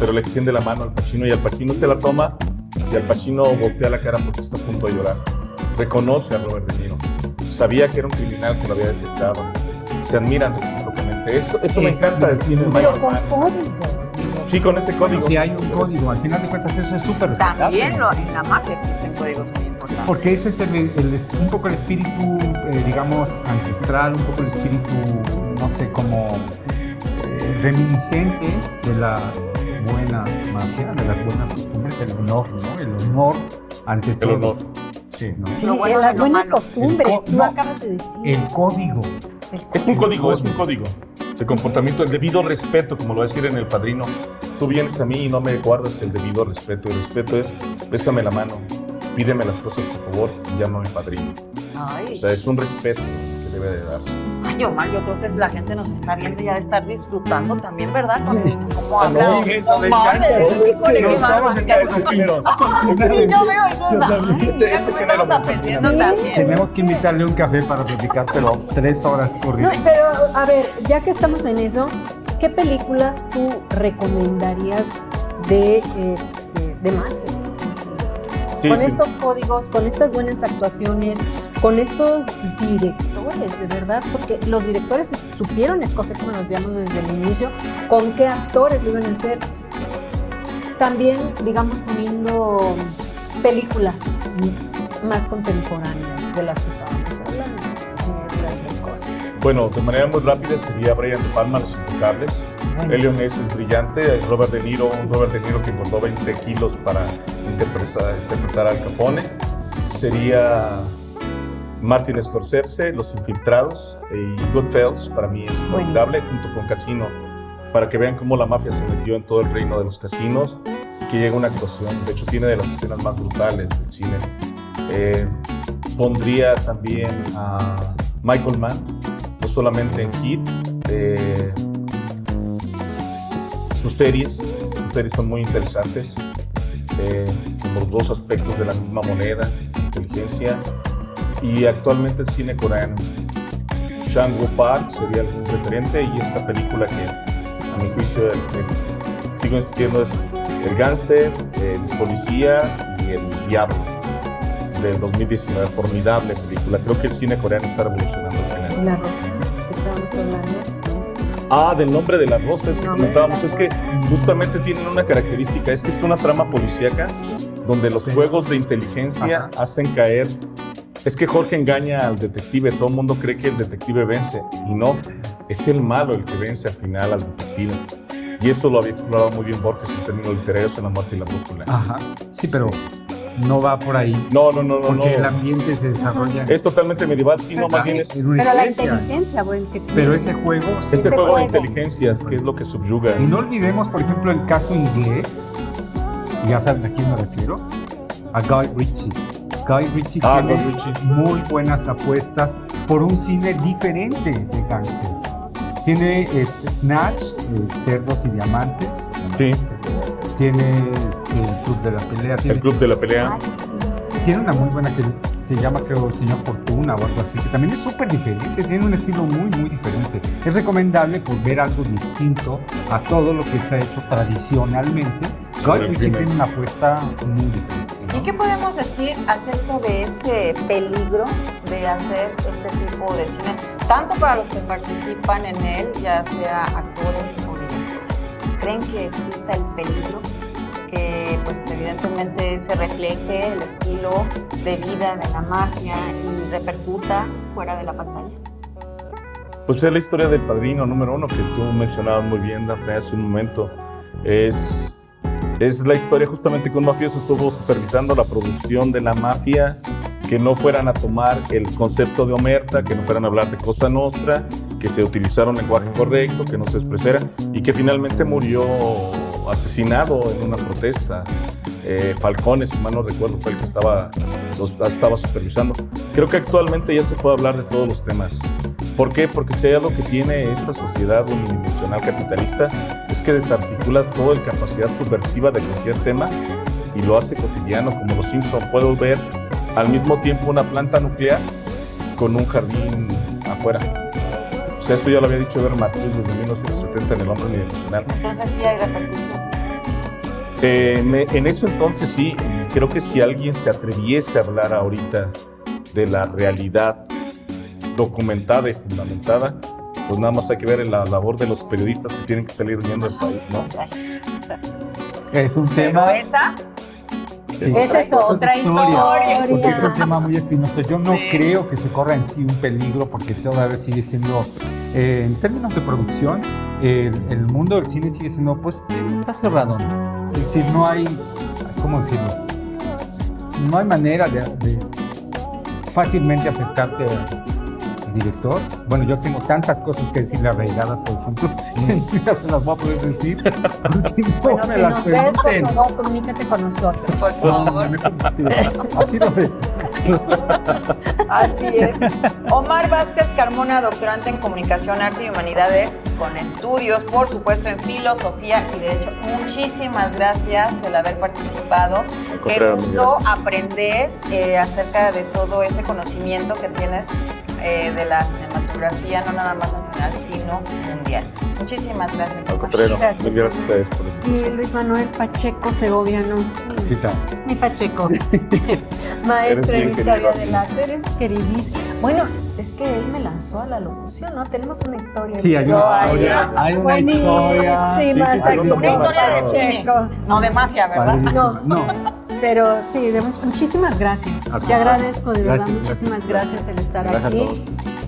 pero le extiende la mano al Pacino y Al Pacino te la toma y Al Pacino voltea la cara porque está a punto de llorar. Reconoce a Robert De Niro, sabía que era un criminal que lo había detectado, se admiran recíprocamente. Eso me encanta del cine de
Pero
Michael
con
Mann.
código.
Sí, con ese código.
Si hay un código, al final de cuentas eso es súper respetable.
También en la mafia existen códigos muy importantes.
Porque ese es un poco el espíritu, digamos, ancestral, un poco el espíritu, no sé, como reminiscente de la buena mafia, de las buenas costumbres, el honor, ¿no? El honor ante todo.
El honor.
Sí, ¿no?
Sí,
Lo bueno
en
de
las
lo
buenas
malo.
costumbres, tú
No.
acabas de decir.
El código.
Es un código de comportamiento, el debido respeto, como lo va a decir en El Padrino. Tú vienes a mí y no me guardas el debido respeto. El respeto es, bésame la mano, pídeme las cosas por favor y llámame padrino. O
Ay,
sea, es un respeto que debe de darse.
ay, Omar, yo creo que la gente nos está viendo y ya de estar disfrutando también, ¿verdad? Con
Sí.
cómo habla
Sí,
Omar, ese tipo de
no
clima,
estamos en ese género.
Sí, yo veo eso.
Yo también,
Ay,
ese
mira cómo
género
estamos
me
aprendiendo
fascina.
también.
Tenemos que invitarle un café para platicar, pero 3 horas
No,
corridas.
pero a ver, ya que estamos en eso, ¿qué películas tú recomendarías de mafia?
Sí,
Con
sí.
estos códigos, con estas buenas actuaciones, con estos directores, de verdad, porque los directores supieron escoger, como nos decíamos desde el inicio, con qué actores lo iban a hacer. También, digamos, poniendo películas más contemporáneas de las que estábamos hablando.
Bueno, de manera muy rápida sería Brian De Palma, Los Intocables. Elliot Ness es brillante, Robert De Niro, un Robert De Niro que engordó 20 kilos para interpretar a Al Capone. Sería Martin Scorsese, Los Infiltrados y Goodfellas, para mí es formidable, junto con Casino, para que vean cómo la mafia se metió en todo el reino de los casinos y que llega una actuación, de hecho tiene de las escenas más brutales del cine. Pondría también a Michael Mann, no solamente en Hit, sus series son muy interesantes, como los dos aspectos de la misma moneda, inteligencia y actualmente el cine coreano. Chang-woo Park sería algún referente y esta película que a mi juicio sigo insistiendo es El Gángster, El Policía y El Diablo del 2019, formidable película. Creo que el cine coreano está revolucionando el género.
La Rosa, estábamos hablando.
Ah, del Nombre de la Rosa, es que comentábamos, es que justamente tienen una característica, es que es una trama policíaca donde los juegos de inteligencia hacen caer. Es que Jorge engaña al detective, todo el mundo cree que el detective vence, y no, es el malo el que vence al final al detective. Y eso lo había explorado muy bien Borges en términos literarios en La Muerte y la Brújula.
Ajá, sí, pero no va por ahí.
No.
Porque el ambiente se desarrolla.
Es totalmente medieval, sí, no, más bien es...
Pero la inteligencia, bueno, que
Pero ese juego...
Este juego de inteligencias, que es lo que subyuga.
Y no olvidemos, por ejemplo, el caso inglés, ya saben a quién me refiero, a Guy Ritchie. Guy Ritchie tiene muy buenas apuestas por un cine diferente de gángster. Tiene Snatch, Cerdos y Diamantes.
Sí.
Tiene el Club de la Pelea.
El Club de la Pelea.
Tiene una muy buena que se llama, creo, Señor Fortuna o algo así, que también es súper diferente, tiene un estilo muy, muy diferente. Es recomendable por ver algo distinto a todo lo que se ha hecho tradicionalmente. Guy Ritchie tiene una apuesta muy diferente, ¿no?
¿Y qué podemos decir acerca de este peligro de hacer este tipo de cine, tanto para los que participan en él, ya sea actores o directores? ¿Creen que exista el peligro que pues evidentemente se refleje el estilo de vida de la mafia y repercuta fuera de la pantalla?
Pues es la historia del Padrino número 1 que tú mencionabas muy bien, Dafne, hace un momento. Es la historia justamente que un mafioso estuvo supervisando la producción de la mafia, que no fueran a tomar el concepto de omerta, que no fueran a hablar de Cosa Nostra, que se utilizara un lenguaje correcto, que no se expresara, y que finalmente murió asesinado en una protesta. Falcone, si mal no recuerdo, fue el que estaba supervisando. Creo que actualmente ya se puede hablar de todos los temas. ¿Por qué? Porque si hay algo que tiene esta sociedad unidimensional capitalista es que desarticula toda la capacidad subversiva de cualquier tema y lo hace cotidiano, como los Simpsons. Puedo ver al mismo tiempo una planta nuclear con un jardín afuera. O sea, eso ya lo había dicho Eber Matthews desde 1970 en El Hombre Unidimensional.
Entonces sí hay repercusiones.
En eso entonces sí, creo que si alguien se atreviese a hablar ahorita de la realidad documentada y fundamentada, pues nada más hay que ver la labor de los periodistas que tienen que salir viendo el país, ¿no?
Es un tema...
Pero esa...
Sí.
Esa es otra historia.
Porque es un tema muy espinoso. Yo no creo que se corra en sí un peligro, porque todavía sigue siendo, en términos de producción, el mundo del cine sigue siendo, pues, está cerrado, ¿no? Es decir, no hay, ¿cómo decirlo? No hay manera de fácilmente acercarte al director. Bueno, yo tengo tantas cosas que decirle a Reigada, por ejemplo, ya se las voy a poder decir.
Bueno, si nos ves, por favor, comunícate con nosotros.
Por favor.
Así lo ves.
Así es. Omar Vázquez Carmona, doctorante en Comunicación, Arte y Humanidades, con estudios, por supuesto, en Filosofía y Derecho. Muchísimas gracias el haber participado. Qué gusto aprender acerca de todo ese conocimiento que tienes de la cinematografía, no nada más nacional, sino mundial. Muchísimas gracias.
Al contrario,
Gracias.
muchas gracias a ustedes por
Y Luis Manuel Pacheco Segoviano.
Sí, está.
Mi Pacheco. Maestro en
bien
Historia
querido.
del Arte. Eres queridísimo. Bueno, es que él me lanzó a la locución, ¿no? Tenemos una historia.
Sí, hay una historia. Hay una historia.
Buenísima,
Sí,
exacto.
una historia de
cine. No de mafia, ¿verdad?
Padrísimo. No.
Pero sí, muchísimas gracias.
Al
Te agradezco, de verdad,
Gracias,
muchísimas gracias el estar
Gracias a
aquí.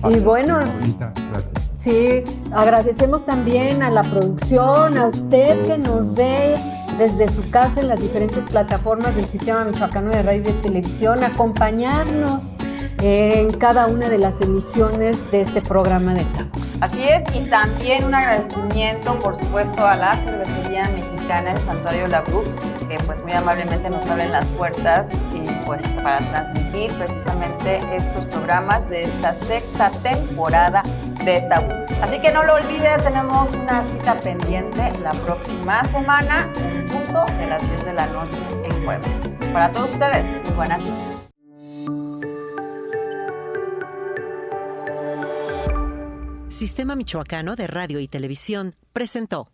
todos.
Y bueno,
Ahorita, gracias.
sí, agradecemos también a la producción, a usted que nos ve desde su casa en las diferentes plataformas del Sistema Michoacano de Radio y Televisión, acompañarnos en cada una de las emisiones de este programa de TABU.
Así es, y también un agradecimiento, por supuesto, a la cervecería mexicana, el Santuario La Brut, que pues muy amablemente nos abren las puertas y pues para transmitir precisamente estos programas de esta sexta temporada de Tabú. Así que no lo olvide, tenemos una cita pendiente la próxima semana, en punto de las 10 de la noche en jueves. Para todos ustedes, muy buenas noches.
Sistema Michoacano de Radio y Televisión presentó